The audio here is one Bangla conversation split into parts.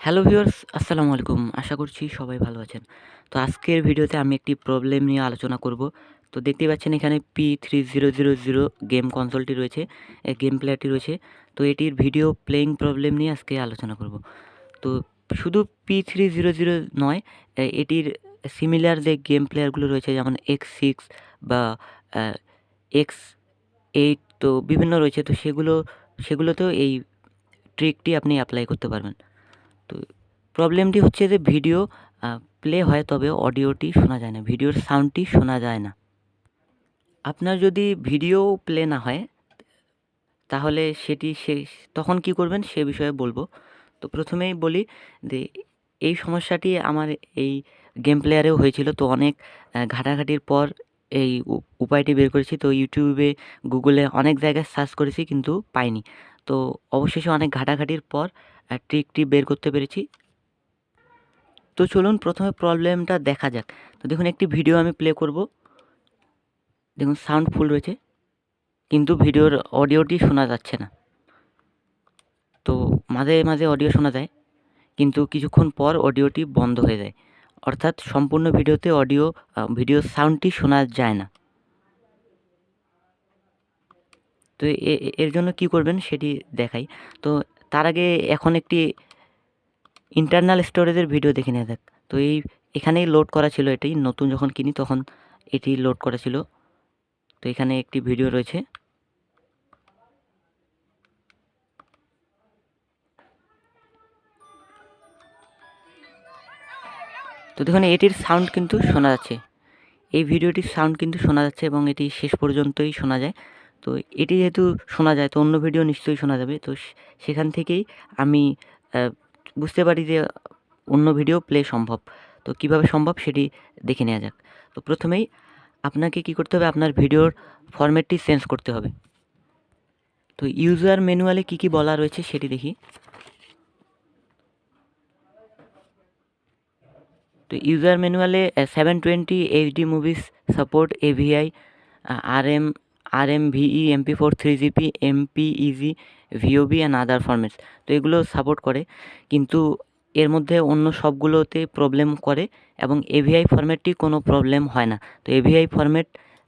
হ্যালো ভিউয়ার্স, আসসালামু আলাইকুম। আশা করছি সবাই ভালো আছেন। তো আজকের ভিডিওতে আমি একটি প্রবলেম নিয়ে আলোচনা করব। তো দেখতেই পাচ্ছেন এখানে P3000 গেম কনসোলটি রয়েছে, গেম প্লেয়ারটি রয়েছে। তো এটির ভিডিও প্লেয়িং প্রবলেম নিয়ে আজকে আলোচনা করব। তো শুধু P3000 নয়, এটির সিমিলার যে গেম প্লেয়ারগুলো রয়েছে যেমন X6 বা আ X8, তো বিভিন্ন রয়েছে। তো সেগুলোতেও এই ট্রিকটি আপনি এপ্লাই করতে পারবেন। তো প্রবলেমটি হচ্ছে যে ভিডিও প্লে হয়, তবে অডিওটি শোনা যায় না, ভিডিওর সাউন্ডটি শোনা যায় না। আপনার যদি ভিডিও প্লে না হয় তাহলে তখন কি করবেন সে বিষয়ে বলবো। তো প্রথমেই বলি যে এই সমস্যাটি আমার এই গেম প্লেয়ারেও হয়েছিল। তো অনেক ঘাটাঘাটির পর এই উপায়টি বের করেছি। তো ইউটিউবে, গুগলে অনেক জায়গায় সার্চ করেছি কিন্তু পাইনি। তো অবশেষে অনেক ঘাটাঘাটির পর ট্রিকটি বের করতে পেরেছি। তো চলুন প্রথমে প্রবলেমটা দেখা যাক। তো দেখুন একটি ভিডিও আমি প্লে করব। দেখুন সাউন্ড ফুল রয়েছে কিন্তু ভিডিওর অডিওটি শোনা যাচ্ছে না। তো মাঝে মাঝে অডিও শোনা যায় কিন্তু কিছুক্ষণ পর অডিওটি বন্ধ হয়ে যায়। অর্থাৎ সম্পূর্ণ ভিডিওতে ভিডিওর সাউন্ডটি শোনা যায় না। তো এর জন্য কি করবেন সেটি দেখাই। তো তার আগে এখন একটি ইন্টারনাল স্টোরেজের ভিডিও দেখে নেওয়া যাক। তো এখানেই লোড করা ছিল, এটি নতুন যখন কিনি তখন এটি লোড করা ছিল। তো এখানে একটি ভিডিও রয়েছে। তো দেখুন এটির সাউন্ড কিন্তু শোনা যাচ্ছে, এই ভিডিওটির সাউন্ড কিন্তু শোনা যাচ্ছে এবং এটি শেষ পর্যন্তই শোনা যায়। তো এটি যেহেতু শোনা যায় তো অন্য ভিডিও নিশ্চয়ই শোনা যাবে। তো সেখান থেকেই আমি বুঝতে পারি যে অন্য ভিডিও প্লে সম্ভব। তো কিভাবে সম্ভব সেটি দেখে নেওয়া যাক। তো প্রথমেই আপনাকে কি করতে হবে, আপনার ভিডিওর ফরম্যাটটি চেঞ্জ করতে হবে। তো ইউজার ম্যানুয়ালে কি বলা রয়েছে সেটি দেখি। তো ইউজার ম্যানুয়ালে 720 HD movies support AVI, RM, RMVE, MP4, 3GP, MPEG, VOV and other formats. তো এগুলো সাপোর্ট করে কিন্তু এর মধ্যে অন্য সবগুলোতে প্রবলেম করে এবং এভিআই ফরম্যাটটি কোনো প্রবলেম হয় না। তো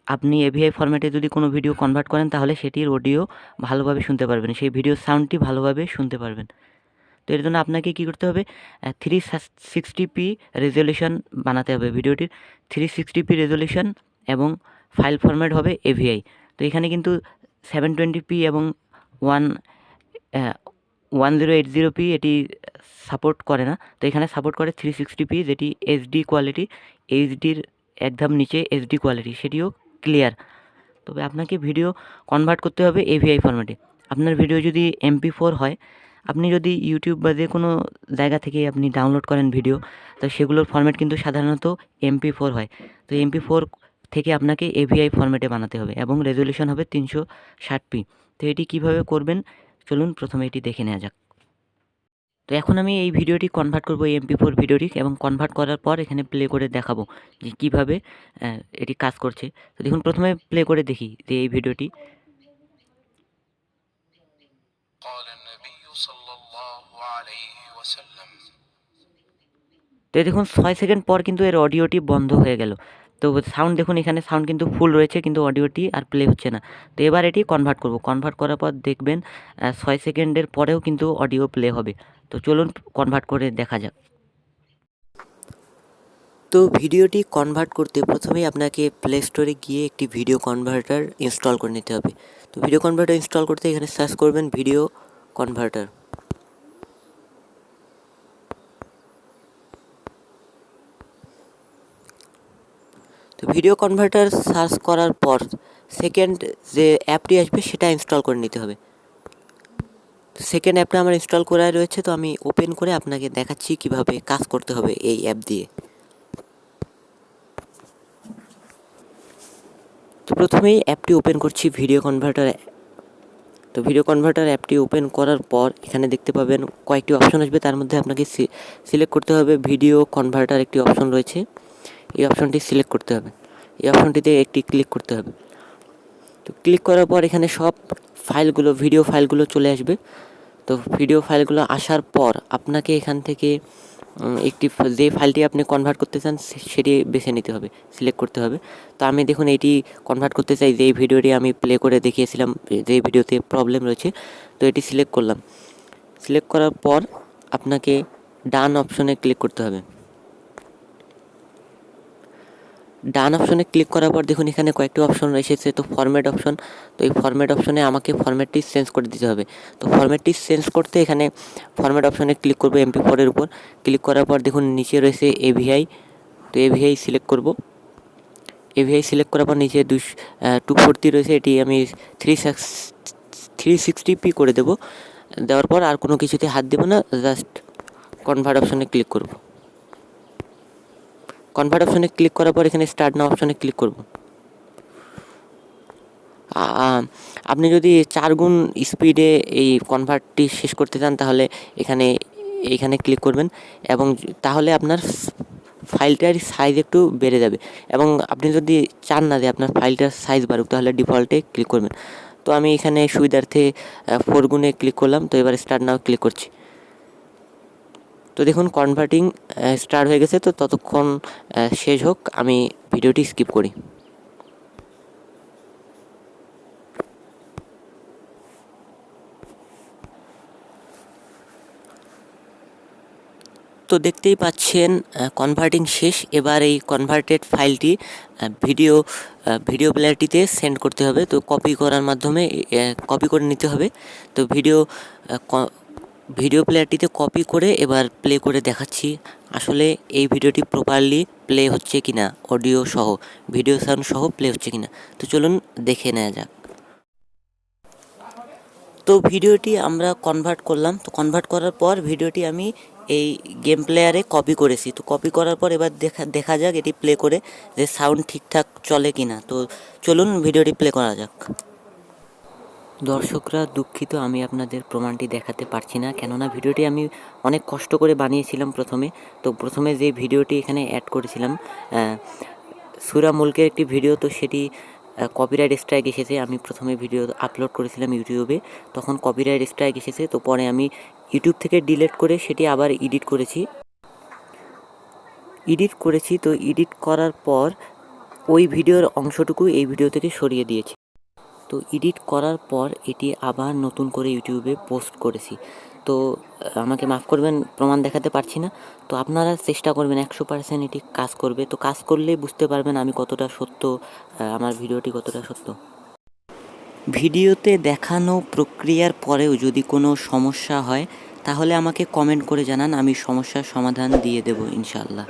আপনি এভিআই ফরম্যাটে যদি কোনো ভিডিও কনভার্ট করেন তাহলে সেটির অডিও ভালোভাবে শুনতে পারবেন, সেই ভিডিওর সাউন্ডটি ভালোভাবে শুনতে পারবেন। তো এর জন্য আপনাকে কী করতে হবে, 360p রেজলিউশন বানাতে হবে ভিডিওটির, 360p রেজলিউশন এবং ফাইল ফরম্যাট হবে এভিআই। তো এখানে কিন্তু 720p এবং 1080p এটি সাপোর্ট করে না। তো এখানে সাপোর্ট করে 360p, যেটি এইচডি কোয়ালিটি, এইচডির এক ধাপ নিচে এইচডি কোয়ালিটি, সেটিও ক্লিয়ার। তবে আপনাকে ভিডিও কনভার্ট করতে হবে এভিআই ফরম্যাটে। আপনার ভিডিও যদি MP4 হয়, আপনি যদি ইউটিউব বা যে কোনো জায়গা থেকে আপনি ডাউনলোড করেন ভিডিও, তো সেগুলোর ফরম্যাট কিন্তু সাধারণত MP4 হয়। তো MP4 থেকে আপনাকে এভিআই ফরম্যাটে বানাতে হবে এবং রেজলিউশন হবে 360p। তো এটি কীভাবে করবেন চলুন প্রথমে এটি দেখে নেওয়া যাক। তো এখন আমি এই ভিডিওটি কনভার্ট করব, এই MP4 ভিডিওটি, এবং কনভার্ট করার পর এখানে প্লে করে দেখাবো যে কীভাবে এটি কাজ করছে। তো দেখুন প্রথমে প্লে করে দেখি যে এই ভিডিওটি। তো দেখুন 6 সেকেন্ড পর কিন্তু এর অডিওটি বন্ধ হয়ে গেল। তো সাউন্ড দেখুন, এখানে সাউন্ড কিন্তু ফুল রয়েছে কিন্তু অডিওটি আর প্লে হচ্ছে না। তো এবার এটি কনভার্ট করব, কনভার্ট করার পর দেখবেন 6 সেকেন্ডের পরেও কিন্তু অডিও প্লে হবে। তো চলুন কনভার্ট করে দেখা যাক। তো ভিডিওটি কনভার্ট করতে প্রথমেই আপনাকে প্লে স্টোরে গিয়ে একটি ভিডিও কনভার্টার ইনস্টল করে নিতে হবে। তো ভিডিও কনভার্টার ইনস্টল করতে এখানে সার্চ করবেন ভিডিও কনভার্টার। তো ভিডিও কনভার্টার সার্চ করার পর সেকেন্ড যে অ্যাপটি আসবে সেটা ইনস্টল করে নিতে হবে। সেকেন্ড অ্যাপটা আমার ইনস্টল করা রয়েছে, তো আমি ওপেন করে আপনাকে দেখাচ্ছি কিভাবে কাজ করতে হবে এই অ্যাপ দিয়ে। তো প্রথমেই অ্যাপটি ওপেন করছি, ভিডিও কনভার্টার। তো ভিডিও কনভার্টার অ্যাপটি ওপেন করার পর এখানে দেখতে পাবেন কয়েকটি অপশন আসবে, তার মধ্যে আপনাকে সিলেক্ট করতে হবে ভিডিও কনভার্টার, একটি অপশন রয়েছে, এই অপশনটি সিলেক্ট করতে হবে, এই অপশনটিতে একটি ক্লিক করতে হবে। তো ক্লিক করার পর এখানে সব ফাইলগুলো, ভিডিও ফাইলগুলো চলে আসবে। তো ভিডিও ফাইলগুলো আসার পর আপনাকে এখান থেকে একটি যে ফাইলটি আপনি কনভার্ট করতে চান সেটি বেছে নিতে হবে, সিলেক্ট করতে হবে। তো আমি দেখুন এইটি কনভার্ট করতে চাই, যেই ভিডিওটি আমি প্লে করে দেখিয়েছিলাম, যেই ভিডিওতে প্রবলেম রয়েছে। তো এটি সিলেক্ট করলাম। সিলেক্ট করার পর আপনাকে ডান অপশনে ক্লিক করতে হবে। ডান অপশনে ক্লিক করার পর দেখুন এখানে কয়েকটি অপশন এসেছে। তো ফরম্যাট অপশন, তো এই ফরম্যাট অপশনে আমাকে ফরম্যাটটি চেঞ্জ করে দিতে হবে। তো ফরম্যাটটি চেঞ্জ করতে এখানে ফরম্যাট অপশনে ক্লিক করব, MP4 এর উপর ক্লিক করার পর দেখুন নিচে রয়েছে AVI। তো AVI সিলেক্ট করব। AVI সিলেক্ট করার পর নিচে 240 রয়েছে, এটি আমি 360p করে দেব। দেওয়ার পর আর কোনো কিছুতে হাত দেব না, জাস্ট কনভার্ট অপশনে ক্লিক করব। কনভার্ট অপশনে ক্লিক করার পর এখানে স্টার্ট নাও অপশনে ক্লিক করব। আপনি যদি 4 গুণ স্পিডে এই কনভার্টটি শেষ করতে চান তাহলে এইখানে ক্লিক করবেন, এবং তাহলে আপনার ফাইলটার সাইজ একটু বেড়ে যাবে। এবং আপনি যদি চান না যে আপনার ফাইলটার সাইজ বাড়ুক তাহলে ডিফল্টে ক্লিক করবেন। তো আমি এখানে সুবিধার্থে 4 গুণে ক্লিক করলাম। তো এবার স্টার্ট নাও ক্লিক করছি। তো দেখুন কনভার্টিং স্টার্ট হয়ে গেছে। তো ততক্ষণ শেষ হোক, আমি ভিডিওটি স্কিপ করি। তো দেখতেই পাচ্ছেন কনভার্টিং শেষ। এবার এই কনভার্টেড ফাইলটি ভিডিও প্লেয়ারটিতে সেন্ড করতে হবে। তো কপি করার মাধ্যমে কপি করে নিতে হবে। তো ভিডিও প্লেয়ারটিতে কপি করে এবার প্লে করে দেখাচ্ছি আসলে এই ভিডিওটি প্রপারলি প্লে হচ্ছে কিনা, অডিও সহ, ভিডিও সাউন্ড সহ প্লে হচ্ছে কিনা। তো চলুন দেখে নেওয়া যাক। তো ভিডিওটি আমরা কনভার্ট করলাম। তো কনভার্ট করার পর ভিডিওটি আমি এই গেম প্লেয়ারে কপি করেছি। তো কপি করার পর এবার দেখা যাক এটি প্লে করে যে সাউন্ড ঠিকঠাক চলে কিনা। তো চলুন ভিডিওটি প্লে করা যাক। দর্শকরা দুঃখিত, আমি আপনাদের প্রমাণটি দেখাতে পারছি না, কেননা ভিডিওটি আমি অনেক কষ্ট করে বানিয়েছিলাম প্রথমে। তো প্রথমে যে ভিডিওটি এখানে অ্যাড করেছিলাম সূরা মুলকের একটি ভিডিও, তো সেটি কপিরাইট স্ট্রাইক এসেছে। আমি প্রথমে ভিডিও আপলোড করেছিলাম ইউটিউবে, তখন কপিরাইট স্ট্রাইক এসেছে। তো পরে আমি ইউটিউব থেকে ডিলিট করে সেটি আবার এডিট করেছি। তো এডিট করার পর ওই ভিডিওর অংশটুকু এই ভিডিও থেকে সরিয়ে দিয়েছি। তো এডিট করার পর এটি আবার নতুন করে ইউটিউবে পোস্ট করেছি। তো আমাকে মাফ করবেন, প্রমাণ দেখাতে পারছি না। তো আপনারা চেষ্টা করবেন 100% এটি কাজ করবে। তো কাজ করলেই বুঝতে পারবেন আমি কতটা সত্য, আমার ভিডিওটি কতটা সত্য। ভিডিওতে দেখানো প্রক্রিয়ার পরেও যদি কোনো সমস্যা হয় তাহলে আমাকে কমেন্ট করে জানান, আমি সমস্যার সমাধান দিয়ে দেব ইনশাআল্লাহ।